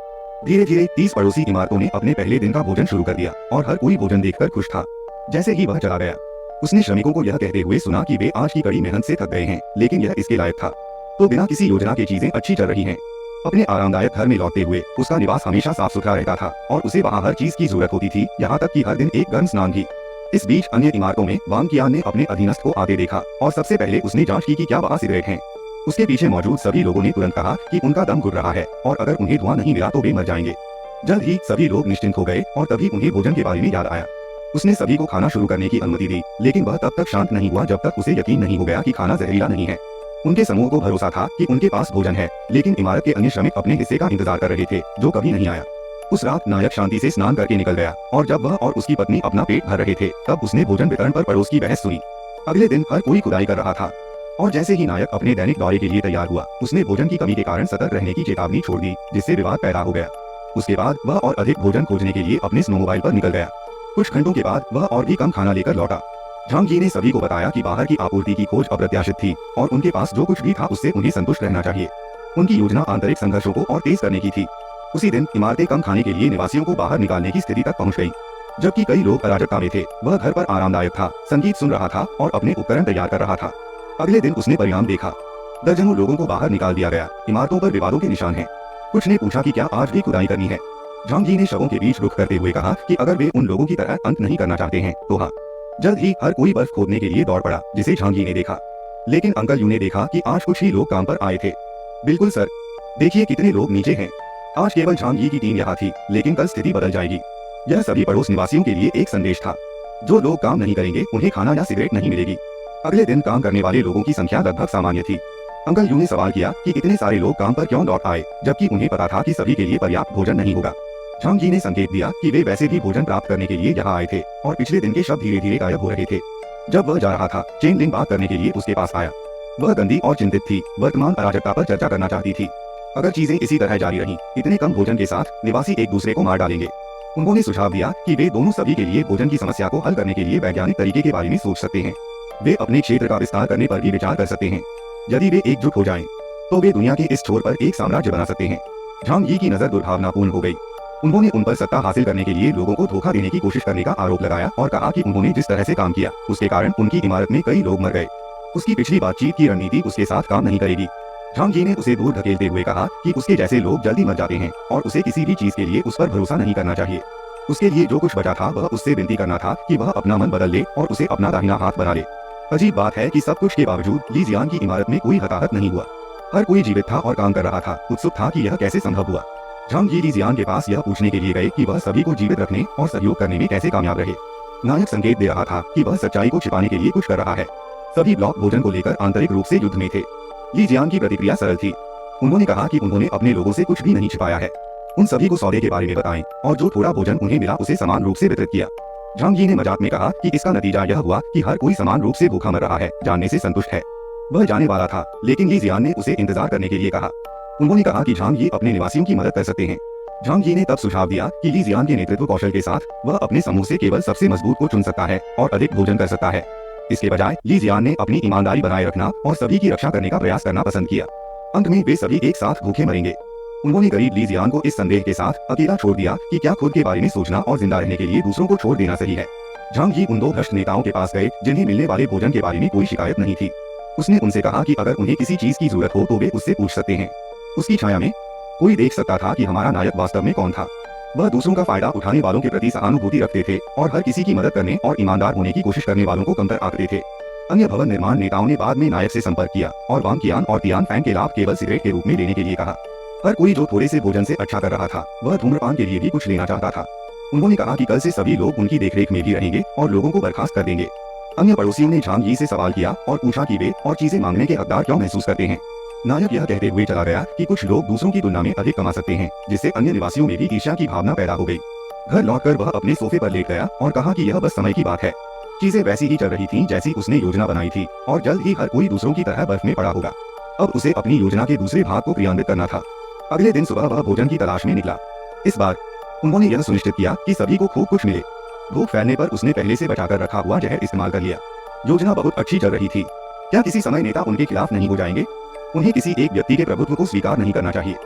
धीरे धीरे 30 पड़ोसी इमारतों ने अपने पहले दिन का भोजन शुरू कर दिया और हर कोई भोजन देखकर खुश था। जैसे ही वह चला गया, उसने श्रमिकों को यह कहते हुए सुना कि वे आज की कड़ी मेहनत से थक गए हैं, लेकिन यह इसके लायक था। तो बिना किसी योजना के चीजें अच्छी चल रही हैं। अपने आरामदायक घर में लौटते हुए उसका निवास हमेशा साफ सुथरा रहता था और उसे वहाँ हर चीज की जरूरत होती थी, यहाँ तक कि हर दिन एक गर्म स्नान भी। इस बीच अन्य इमारतों में वांग कियान ने अपने अधीनस्थ को आते देखा और सबसे पहले उसने जांच की कि क्या वहाँ सिगरेट हैं। उसके पीछे मौजूद सभी लोगों ने तुरंत कहा कि उनका दम घुट रहा है और अगर उन्हें धुआं नहीं मिला तो वे मर जाएंगे। जल्द ही सभी लोग निश्चिंत हो गए और तभी उन्हें भोजन के बारे में याद आया। उसने सभी को खाना शुरू करने की अनुमति दी, लेकिन वह तब तक शांत नहीं हुआ जब तक उसे यकीन नहीं हो गया कि खाना जहरीला नहीं है। उनके समूह को भरोसा था कि उनके पास भोजन है, लेकिन इमारत के अन्य श्रमिक अपने हिस्से का इंतजार कर रहे थे जो कभी नहीं आया। उस रात नायक शांति से स्नान करके निकल गया और जब वह और उसकी पत्नी अपना पेट भर रहे थे तब उसने भोजन वितरण पर पड़ोस की बहस सुनी। अगले दिन हर कोई खुदाई कर रहा था और जैसे ही नायक अपने दैनिक दौरे के लिए तैयार हुआ, उसने भोजन की कमी के कारण सतर्क रहने की चेतावनी छोड़ दी, जिससे विवाद पैदा हो गया। उसके बाद वह और अधिक भोजन खोजने के लिए अपने स्नोमोबाइल पर निकल गया। कुछ घंटों के बाद वह और भी कम खाना लेकर लौटा। झांग यी ने सभी को बताया कि बाहर की आपूर्ति की खोज अप्रत्याशित थी और उनके पास जो कुछ भी था उससे उन्हें संतुष्ट रहना चाहिए। उनकी योजना आंतरिक संघर्षों को और तेज करने की थी। उसी दिन इमारतें कम खाने के लिए निवासियों को बाहर निकालने की स्थिति तक पहुंच गई। जबकि कई लोग अराजकता में थे, वह घर पर आरामदायक था, संगीत सुन रहा था और अपने उपकरण तैयार कर रहा था। अगले दिन उसने परिणाम देखा। दर्जनों लोगों को बाहर निकाल दिया गया। इमारतों पर विवादों के निशान हैं। कुछ ने पूछा कि क्या आज भी खुदाई करनी है। झांग यी ने शवों के बीच रुख करते हुए कहा कि अगर वे उन लोगों की तरह अंत नहीं करना चाहते हैं तो हाँ। जल्द ही हर कोई बर्फ खोदने के लिए दौड़ पड़ा, जिसे झांग यी ने देखा। लेकिन अंकल यू ने देखा कि आज कुछ ही लोग काम पर आए थे। बिल्कुल सर, देखिए कितने लोग नीचे हैं। आज केवल झांग यी की टीम यहाँ थी, लेकिन कल स्थिति बदल जाएगी। यह सभी पड़ोस निवासियों के लिए एक संदेश था। जो लोग काम नहीं करेंगे उन्हें खाना या सिगरेट नहीं मिलेगी। अगले दिन काम करने वाले लोगों की संख्या लगभग सामान्य थी। अंकल यू ने सवाल किया कि इतने सारे लोग काम पर क्यों लौट आए जबकि उन्हें पता था कि सभी के लिए पर्याप्त भोजन नहीं होगा। झांग जी ने संकेत दिया कि वे वैसे भी भोजन प्राप्त करने के लिए यहाँ आए थे और पिछले दिन के शब्द धीरे धीरे गायब हो रहे थे। जब वह जा रहा था, चेन लिंग बात करने के लिए उसके पास आया। वह गंदी और चिंतित थी, वर्तमान अराजकता पर चर्चा करना चाहती थी। अगर चीजें इसी तरह जारी रहीं, इतने कम भोजन के साथ निवासी एक दूसरे को मार डालेंगे। उन्होंने सुझाव दिया कि वे दोनों सभी के लिए भोजन की समस्या को हल करने के लिए वैज्ञानिक तरीके के बारे में सोच सकते हैं। वे अपने क्षेत्र का विस्तार करने पर भी विचार कर सकते हैं। यदि वे एकजुट हो जाएं, तो वे दुनिया के इस छोर पर एक साम्राज्य बना सकते हैं। झांग यी की नजर दुर्भावनापूर्ण हो गई। उन्होंने उन पर सत्ता हासिल करने के लिए लोगों को धोखा देने की कोशिश करने का आरोप लगाया और कहा कि उन्होंने जिस तरह से काम किया उसके कारण उनकी इमारत में कई लोग मर गए। उसकी पिछली बातचीत की रणनीति उसके साथ काम नहीं करेगी। झांग जी ने उसे दूर धकेलते हुए कहा कि उसके जैसे लोग जल्दी मर जाते हैं और उसे किसी भी चीज के लिए उस पर भरोसा नहीं करना चाहिए। उसके लिए जो कुछ बचा था वह उससे विनती करना था कि वह अपना मन बदल ले और उसे अपना दाहिना हाथ बना ले। अजीब बात है कि सब कुछ के बावजूद ली जियान की इमारत में कोई हताहत नहीं हुआ। हर कोई जीवित था और काम कर रहा था, उत्सुक था कि यह कैसे संभव हुआ। झांग जी ली जियान के पास यह पूछने के लिए गए कि वह सभी को जीवित रखने और सहयोग करने में कैसे कामयाब रहे। नायक संकेत दे रहा था कि वह सच्चाई को छिपाने के लिए कुछ कर रहा है। सभी ब्लॉक भोजन को लेकर आंतरिक रूप से युद्ध में थे। ली जियान की प्रतिक्रिया सरल थी। उन्होंने कहा कि उन्होंने अपने लोगों से कुछ भी नहीं छिपाया है। उन सभी को सौदे के बारे में बताएं और जो थोड़ा भोजन उन्हें मिला उसे समान रूप से वितरित किया। झांग जी ने मजाक में कहा कि इसका नतीजा यह हुआ कि हर कोई समान रूप से भूखा मर रहा है, जानने से संतुष्ट है। वह जाने वाला था, लेकिन ली जियान ने उसे इंतजार करने के लिए कहा। उन्होंने कहा कि झांग जी अपने निवासियों की मदद कर सकते हैं। झांग जी ने तब सुझाव दिया कि ली जियान के नेतृत्व कौशल के साथ वह अपने समूह से केवल सबसे मजबूत को चुन सकता है और अधिक भोजन कर सकता है। इसके बजाय ली जियान ने अपनी ईमानदारी बनाए रखना और सभी की रक्षा करने का प्रयास करना पसंद किया। अंत में वे सभी एक साथ भूखे मरेंगे। उन्होंने गरीब ली जियान को इस संदेह के साथ अकेला छोड़ दिया कि क्या खुद के बारे में सोचना और जिंदा रहने के लिए दूसरों को छोड़ देना सही है। झांग जी उन दो भ्रष्ट नेताओं के पास गए जिन्हें मिलने वाले भोजन के बारे में कोई शिकायत नहीं थी। उसने उनसे कहा कि अगर उन्हें किसी चीज की जरूरत हो तो वे उससे पूछ सकते हैं। उसकी छाया में कोई देख सकता था कि हमारा नायक वास्तव में कौन था। वह दूसरों का फायदा उठाने वालों के प्रति सहानुभूति रखते थे और हर किसी की मदद करने और ईमानदार होने की कोशिश करने वालों को कमतर आंकते थे। अन्य भवन निर्माण नेताओं ने बाद में नायक से संपर्क किया और वांग कियान और तियान फैंग के लाभ केवल सिगरेट के रूप में लेने के लिए कहा। हर कोई जो थोड़े से भोजन से अच्छा कर रहा था वह धूम्रपान के लिए भी कुछ लेना चाहता था। उन्होंने कहा कि कल से सभी लोग उनकी देखरेख में भी रहेंगे और लोगों को बर्खास्त कर देंगे। अन्य पड़ोसियों ने झांग यी से सवाल किया और पूछा कि वे और चीजें मांगने के हकदार क्यों महसूस करते हैं। नायक यह कहते हुए चला गया कि कुछ लोग दूसरों की तुलना में अधिक कमा सकते हैं, जिससे अन्य निवासियों में भी ईर्ष्या की भावना पैदा हो गई। घर लौटकर वह अपने सोफे पर लेट गया और कहा कि यह बस समय की बात है। चीजें वैसी ही चल रही थीं जैसी उसने योजना बनाई थी और जल्द ही हर कोई दूसरों की तरह बर्फ में पड़ा होगा। अब उसे अपनी योजना के दूसरे भाग को क्रियान्वित करना था। अगले दिन सुबह वह भोजन की तलाश में निकला। इस बार उन्होंने यह सुनिश्चित किया कि सभी को खूब कुछ मिले। भूख फैलने पर उसने पहले से बचाकर रखा हुआ जहर इस्तेमाल कर लिया। योजना बहुत अच्छी चल रही थी। क्या किसी समय नेता उनके खिलाफ नहीं हो जाएंगे? उन्हें किसी एक व्यक्ति के प्रभुत्व को स्वीकार नहीं करना चाहिए।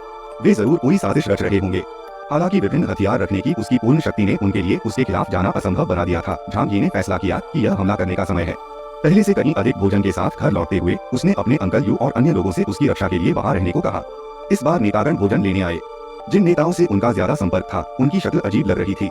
वे जरूर कोई साजिश रच रहे होंगे। हालांकि विभिन्न हथियार रखने की उसकी पूर्ण शक्ति ने उनके लिए उसके खिलाफ जाना असंभव बना दिया था। झांग यी ने फैसला किया कि यह हमला करने का समय है। पहले से कहीं अधिक भोजन के साथ घर लौटते हुए उसने अपने अंकल यू और अन्य लोगों से उसकी रक्षा के लिए वहां रहने को कहा। इस बार नेतागण भोजन लेने आए। जिन नेताओं से उनका ज्यादा संपर्क था उनकी शक्ल अजीब लग रही थी।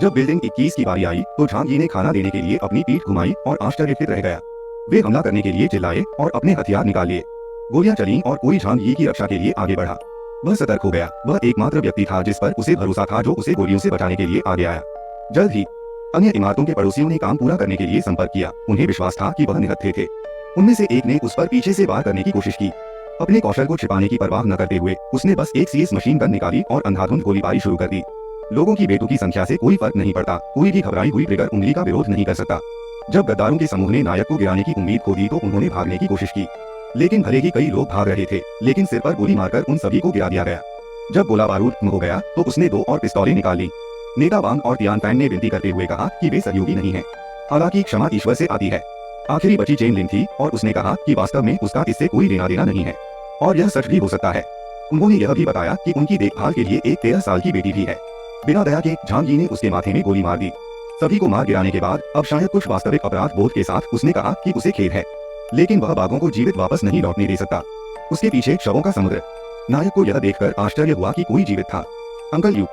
जब बिल्डिंग 21 की बारी आई तो झांग यी ने खाना देने के लिए अपनी पीठ घुमाई और आश्चर्यचकित रह गया। वे हमला करने के लिए चिल्लाए और अपने हथियार निकाल लिए। गोलियां चली और कोई झांग यी की रक्षा के लिए आगे बढ़ा। वह सतर्क हो गया। वह एकमात्र व्यक्ति था जिस पर उसे भरोसा था जो उसे गोलियों से बचाने के लिए आगे आया। जल्द ही अन्य इमारतों के पड़ोसियों ने काम पूरा करने के लिए संपर्क किया। उन्हें विश्वास था कि वह निहत्थे थे। उनमें से एक ने उस पर पीछे से वार करने की कोशिश की। अपने कौशल को छिपाने की परवाह न करते हुए उसने बस एक सीएस मशीन गन निकाली और अंधाधुंध गोलीबारी शुरू कर दी। लोगों की बेटों की संख्या से कोई फर्क नहीं पड़ता। कोई भी घबराई हुई ट्रिगर उंगली का विरोध नहीं कर सकता। जब गद्दारों के समूह ने नायक को गिराने की उम्मीद खो दी तो उन्होंने भागने की कोशिश की, लेकिन भले ही कई लोग भाग रहे थे, लेकिन सिर पर गोली मारकर उन सभी को गिरा दिया गया। जब गोला बारूद खत्म हो गया तो उसने 2 और पिस्तौलें निकाल ली। नेता वांग और तियान फैंग ने विनती करते हुए कहा कि वे सहयोगी नहीं हैं। हालांकि क्षमा ईश्वर से आती है। आखिरी बची चेन लिंग थी और उसने कहा कि वास्तव में उसका इससे कोई लेना देना नहीं है और यह सच भी हो सकता है। उन्होंने यह भी बताया कि उनकी देखभाल के लिए एक 13 साल की बेटी भी है। बिना दया के झांग यी ने उसके माथे में गोली मार दी। सभी को मार गिराने के बाद अब शायद कुछ वास्तविक अपराध बोध के साथ उसने कहा कि उसे खेद है, लेकिन वह बाघों को जीवित वापस नहीं लौटने दे सकता। उसके पीछे शवों का समुद्र। नायक को यह देखकर आश्चर्य हुआ कि कोई जीवित था। Uncle you.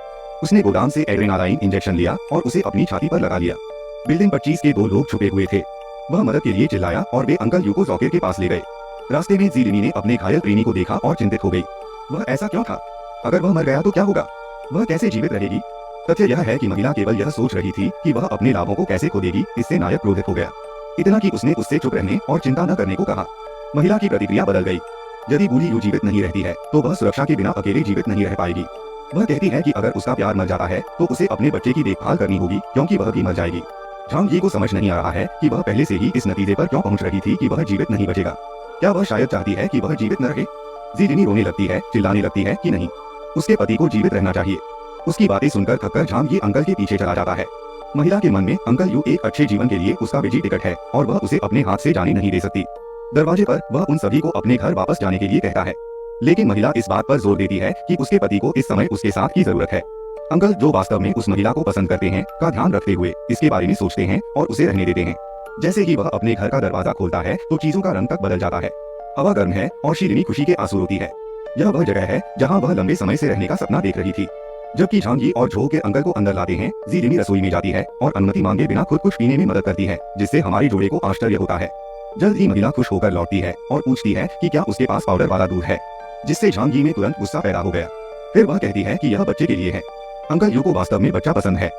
उसने गोदाम से एड्रेनालाइन इंजेक्शन लिया और उसे अपनी छाती पर लगा लिया। बिल्डिंग 25 के 2 लोग छुपे हुए थे। वह मदद के लिए चिल्लाया और वे अंकल यू को जॉकेर के पास ले गए। रास्ते में ज़ी लिमी ने अपने घायल प्रेमी को देखा और चिंतित हो गई। वह ऐसा क्यों था? अगर वह मर गया तो क्या होगा? वह कैसे जीवित रहेगी? तथ्य यह है कि महिला केवल यह सोच रही थी कि वह अपने लाभों को कैसे खो देगी। इससे नायक क्रोधित हो गया, इतना कि उसने उससे चुप रहने और चिंता न करने को कहा। महिला की प्रतिक्रिया बदल गई। यदि बूढ़ी यूं जीवित नहीं रहती है तो वह सुरक्षा के बिना अकेले जीवित नहीं रह पाएगी। वह कहती है कि अगर उसका प्यार मर जाता है तो उसे अपने बच्चे की देखभाल करनी होगी क्योंकि वह भी मर जाएगी। झांग यी को समझ नहीं आ रहा है कि वह पहले से ही इस नतीजे पर क्यों पहुंच रही थी कि वह जीवित नहीं बचेगा। क्या वह शायद चाहती है कि वह जीवित न रहे? जी जिनी रोने लगती है, चिल्लाने लगती है कि नहीं, उसके पति को जीवित रहना चाहिए। उसकी बातें सुनकर थककर झांग यी अंकल के पीछे चला जाता है। महिला के मन में अंकल यू एक अच्छे जीवन के लिए उसका बिजी टिकट है और वह उसे अपने हाथ से जाने नहीं दे सकती। दरवाजे पर वह उन सभी को अपने घर वापस जाने के लिए कहता है, लेकिन महिला इस बात पर जोर देती है कि उसके पति को इस समय उसके साथ की जरूरत है। अंकल जो वास्तव में उस महिला को पसंद करते हैं का ध्यान रखते हुए इसके बारे में सोचते हैं और उसे रहने देते हैं। जैसे ही वह अपने घर का दरवाजा खोलता है तो चीजों का रंग तक बदल जाता है। हवा गर्म है और शीलिनी खुशी के आंसू रोती है। यह वह जगह है जहाँ वह लंबे समय से रहने का सपना देख रही थी। जबकि झांग यी और झो के अंकल को अंदर लाते हैं, जी जिनी रसोई में जाती है और अनुमति मांगे बिना खुद कुछ पीने में मदद करती है, जिससे हमारी जोड़े को आश्चर्य होता है। जल्द ही महिला खुश होकर लौटती है और पूछती है कि क्या उसके पास पाउडर वाला दूध है, जिससे झांग यी में तुरंत गुस्सा पैदा हो गया। फिर वह कहती है कि यह बच्चे के लिए है। अंकल यू को वास्तव में बच्चा पसंद है।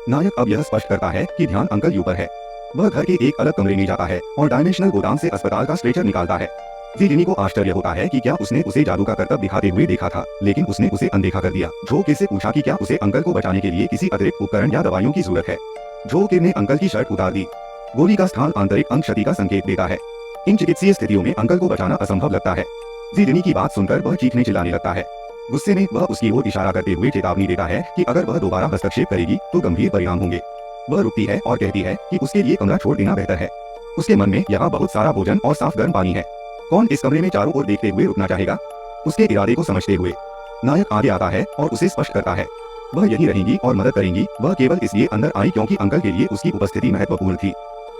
नायक अब यह स्पष्ट करता है कि ध्यान अंकल यू पर है। वह घर के एक अलग कमरे में जाता है और डायमेंशनल गोदाम से अस्पताल का स्ट्रेचर निकालता है। जी जिनी को आश्चर्य होता है कि क्या उसने उसे जादू का करतब दिखाते हुए देखा था, लेकिन उसने उसे अनदेखा कर दिया। झो किर से पूछा कि क्या उसे अंकल को बचाने के लिए किसी अतिरिक्त उपकरण या दवाइयों की जरूरत है। झो किर ने अंकल की शर्ट उतार दी। गोली का स्थान आंतरिक अंग क्षति का संकेत देता है। इन चिकित्सीय स्थितियों में अंकल को बचाना असंभव लगता है। जी जिनी की बात सुनकर वह चीखने चिल्लाने लगता है। गुस्से में वह उसकी ओर इशारा करते हुए चेतावनी देता है कि अगर वह दोबारा हस्तक्षेप करेगी तो गंभीर परिणाम होंगे। वह रुकती है और कहती है कि उसके लिए कमरा छोड़ देना बेहतर है। उसके मन में यहाँ बहुत सारा भोजन और साफ गर्म पानी है। कौन इस कमरे में चारों ओर देखते हुए रुकना चाहेगा? उसके इरादे को समझते हुए नायक आगे आता है और उसे स्पष्ट करता है वह यहीं रहेंगी और मदद करेंगी। वह केवल इसलिए अंदर आई क्योंकि अंकल के लिए उसकी उपस्थिति महत्वपूर्ण थी।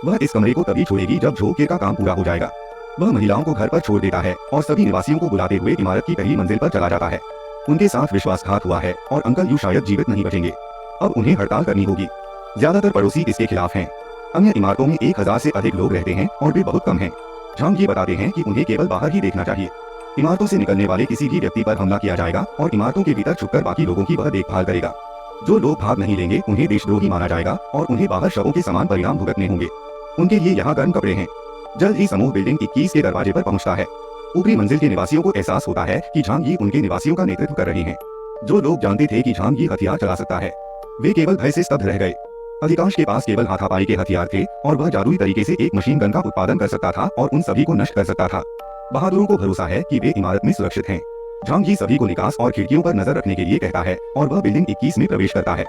वह इस कमरे को तभी छोड़ेगी जब झो किर का काम पूरा हो जाएगा। वह महिलाओं को घर पर छोड़ देता है और सभी निवासियों को बुलाते हुए इमारत की पहली मंजिल पर चला जाता है। उनके साथ विश्वासघात हुआ है और अंकल यू शायद जीवित नहीं बचेंगे। अब उन्हें हड़ताल करनी होगी। ज्यादातर पड़ोसी इसके खिलाफ हैं। अन्य इमारतों में 1000 से अधिक लोग रहते हैं और वे बहुत कम हैं। झांग ये बताते हैं कि उन्हें केवल बाहर ही देखना चाहिए। इमारतों से निकलने वाले किसी भी व्यक्ति पर हमला किया जाएगा और इमारतों के भीतर छुपकर बाकी लोगों की वह देखभाल करेगा। जो लोग भाग नहीं लेंगे उन्हें देशद्रोही माना जाएगा और उन्हें बाहर शवों के समान परिणाम भुगतने होंगे। उनके लिए यहाँ गर्म कपड़े हैं। जल्द ही समूह बिल्डिंग 21 के दरवाजे पर पहुँचता है। ऊपरी मंजिल के निवासियों को एहसास होता है कि झांग यी उनके निवासियों का नेतृत्व कर रहे हैं। जो लोग जानते थे कि झांग यी हथियार चला सकता है, वे केवल भय से स्तब्ध रह गए। अधिकांश के पास केवल हाथापाई के हथियार थे और वह जादुई तरीके से एक मशीन गन का उत्पादन कर सकता था और उन सभी को नष्ट कर सकता था। बहादुरों को भरोसा है कि वे इमारत में सुरक्षित हैं। झांग यी सभी को निकास और खिड़कियों पर नजर रखने के लिए कहता है और वह बिल्डिंग 21 में प्रवेश करता है।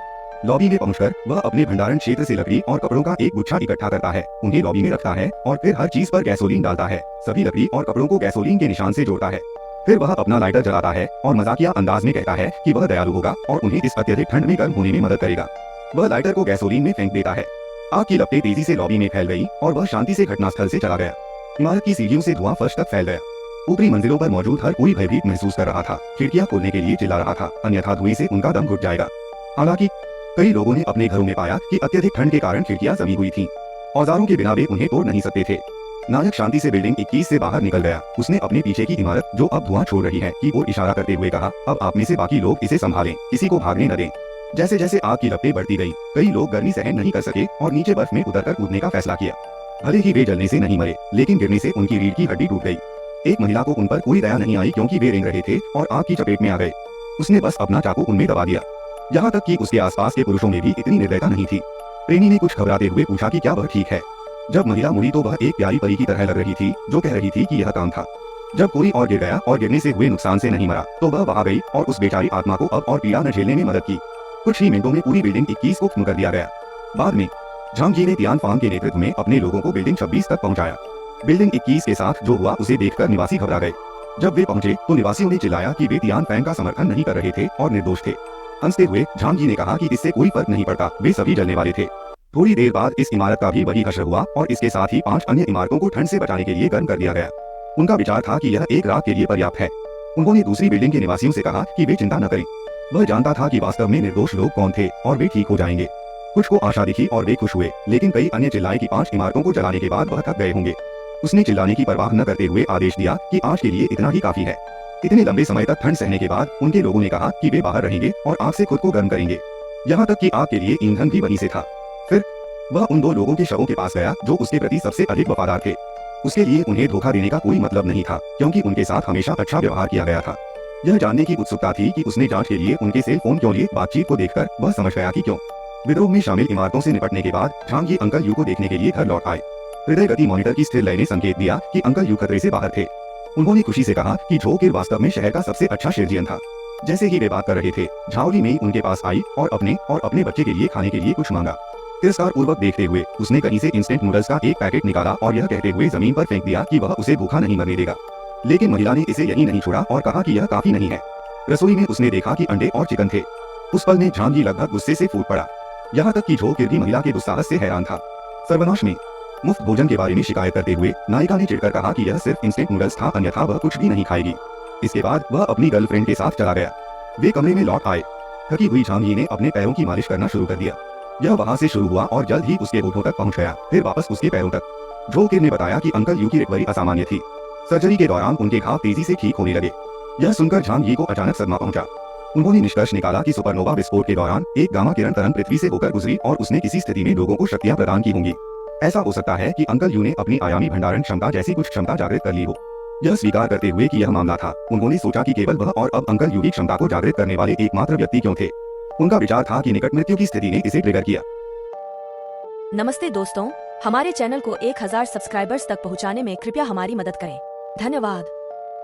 लॉबी में पहुंचकर वह अपने भंडारण क्षेत्र से लकड़ी और कपड़ों का एक गुच्छा इकट्ठा करता है, उन्हें लॉबी में रखता है और फिर हर चीज पर गैसोलीन डालता है। सभी लकड़ी और कपड़ों को गैसोलीन के निशान से जोड़ता है। फिर वह अपना लाइटर जलाता है और मजाकिया अंदाज में कहता है कि वह दयालु होगा और उन्हें इस अत्यधिक ठंड में गर्म होने में मदद करेगा। वह लाइटर को गैसोलीन में फेंक देता है। आग की लपटें तेजी से लॉबी में फैल गई और वह शांति से घटनास्थल से चला गया। इमारत की सीढ़ियों से धुआं फर्श तक फैल गया। ऊपरी मंजिलों पर मौजूद हर कोई भयभीत महसूस कर रहा था। खिड़कियां खोलने के लिए चिल्ला रहा था, अन्यथा धुएं से उनका दम घुट जाएगा। हालांकि कई लोगों ने अपने घरों में पाया कि अत्यधिक ठंड के कारण खिड़कियां जमी हुई थीं। औजारों के बिना वे उन्हें तोड़ नहीं सकते थे। नायक शांति से बिल्डिंग 21 से बाहर निकल गया। उसने अपने पीछे की इमारत जो अब धुआं छोड़ रही है की ओर इशारा करते हुए कहा, अब आप में से बाकी लोग इसे संभालें, किसी को भागने न दें। जैसे जैसे आग की लपटें बढ़ती गई, कई लोग गर्मी सहन नहीं कर सके और नीचे बर्फ में उतरकर कूदने का फैसला किया। भले ही वे जलने से नहीं मरे, लेकिन गिरने से उनकी रीढ़ की हड्डी टूट गई। एक महिला को उन पर कोई दया नहीं आई क्योंकि वे रेंग रहे थे और आग की चपेट में आ गए। उसने बस अपना चाकू उनमें दबा दिया। यहाँ तक कि उसके आसपास के पुरुषों में भी इतनी निर्दयता नहीं थी। प्रेमी ने कुछ घबराते हुए पूछा कि क्या वह ठीक है। जब महिला मुड़ी तो वह एक प्यारी परी की तरह लग रही थी जो कह रही थी कि यह काम था। जब कोई और गिर गया और गिरने से हुए नुकसान से नहीं मरा तो वह वहां गई और उस बेचारी आत्मा को अब और पीड़ा न झेलने में मदद की। कुछ ही मिनटों में पूरी बिल्डिंग 21 को खत्म कर दिया गया। बाद में झांग यी ने तियान फांग के नेतृत्व में अपने लोगों को बिल्डिंग 26 तक पहुंचाया। बिल्डिंग 21 के साथ जो हुआ उसे देखकर निवासी घबरा गए। जब वे पहुंचे तो निवासियों ने चिल्लाया कि वे तियान फैंग का समर्थन नहीं कर रहे थे और निर्दोष थे। हंसते हुए झांग यी ने कहा कि इससे कोई फर्क नहीं पड़ता, वे सभी जलने वाले थे। थोड़ी देर बाद इस इमारत का भी वही हश्र हुआ और इसके साथ ही 5 अन्य इमारतों को ठंड से बचाने के लिए गर्म कर दिया गया। उनका विचार था कि यह एक रात के लिए पर्याप्त है। उन्होंने दूसरी बिल्डिंग के निवासियों से कहा कि वे चिंता न करें। वह जानता था कि वास्तव में निर्दोष लोग कौन थे और वे ठीक हो जाएंगे। कुछ को आशा दिखी और वे खुश हुए, लेकिन कई अन्य चिल्लाए कि 5 इमारतों को जलाने के बाद वह थक गए होंगे। उसने चिल्लाने की परवाह न करते हुए आदेश दिया कि आज के लिए इतना ही काफी है। इतने लंबे समय तक ठंड सहने के बाद उनके लोगों ने कहा कि वे बाहर रहेंगे और आग से खुद को गर्म करेंगे। यहाँ तक कि आग के लिए ईंधन भी वहीं से था। फिर वह उन 2 लोगों के शवों के पास गया जो उसके प्रति सबसे अधिक वफादार थे। उसके लिए उन्हें धोखा देने का कोई मतलब नहीं था, क्योंकि उनके साथ हमेशा अच्छा व्यवहार किया गया था। यह जानने की उत्सुकता थी कि उसने जांच के लिए उनके सेल फोन क्यों लिए। बातचीत को देखकर वह समझ गया कि क्यों। विद्रोह में शामिल इमारतों से निपटने के बाद झांग ये अंकल यू को देखने के लिए घर लौट आए। हृदय गति मॉनिटर की स्थिर लय ने संकेत दिया कि अंकल यू खतरे से बाहर थे। उन्होंने खुशी से कहा कि झो किर वास्तव में शहर का सबसे अच्छा शेरजियन था। जैसे ही वे बात कर रहे थे, झाओली मेई उनके पास आई और अपने बच्चे के लिए खाने के लिए कुछ मांगा। तिरस्कार पूर्वक देखते हुए उसने कहीं से इंस्टेंट नूडल्स का एक पैकेट निकाला और यह कहते हुए जमीन पर फेंक दिया कि वह उसे भूखा नहीं मरने देगा। लेकिन महिला ने इसे यहीं नहीं छोड़ा और कहा कि यह काफी नहीं है। रसोई में उसने देखा कि अंडे और चिकन थे। उस पल में झांगी लगभग गुस्से से फूट पड़ा। यहाँ तक कि झो किर भी महिला के दुस्साहस से हैरान था। सर्वनाश में मुफ्त भोजन के बारे में शिकायत करते हुए नायिका ने चिढ़कर कहा कि यह सिर्फ इंस्टेंट नूडल्स था, अन्यथा वह कुछ भी नहीं खाएगी। इसके बाद वह अपनी गर्लफ्रेंड के साथ चला गया। वे कमरे में लौट आए। थकी हुई झांगी ने अपने पैरों की मालिश करना शुरू कर दिया। यह वहां से शुरू हुआ और जल्द ही उसके होठों तक पहुंच गया, फिर वापस उसके पैरों तक। झो किर ने बताया कि अंकल यू की रिकवरी असामान्य थी। सर्जरी के दौरान उनके घाव तेजी से ठीक होने लगे। यह सुनकर झांगी को अचानक सदमा पहुंचा। उन्होंने निष्कर्ष निकाला कि सुपरनोवा विस्फोट के दौरान एक गामा किरण तरंग पृथ्वी से होकर गुजरी और उसने किसी स्थिति में लोगों को शक्तियां प्रदान की होंगी। ऐसा हो सकता है कि अंकल यू ने अपनी आयामी भंडारण क्षमता जैसी कुछ क्षमता जागृत कर ली हो। यह स्वीकार करते हुए कि यह मामला था, उन्होंने सोचा कि केवल वह और अब अंकल यू की क्षमता को जागृत करने वाले एकमात्र व्यक्ति क्यों थे। उनका विचार था कि निकट मृत्यु की स्थिति ने इसे ट्रिगर किया। नमस्ते दोस्तों, हमारे चैनल को 1000 सब्सक्राइबर्स तक पहुंचाने में कृपया हमारी मदद करें। धन्यवाद।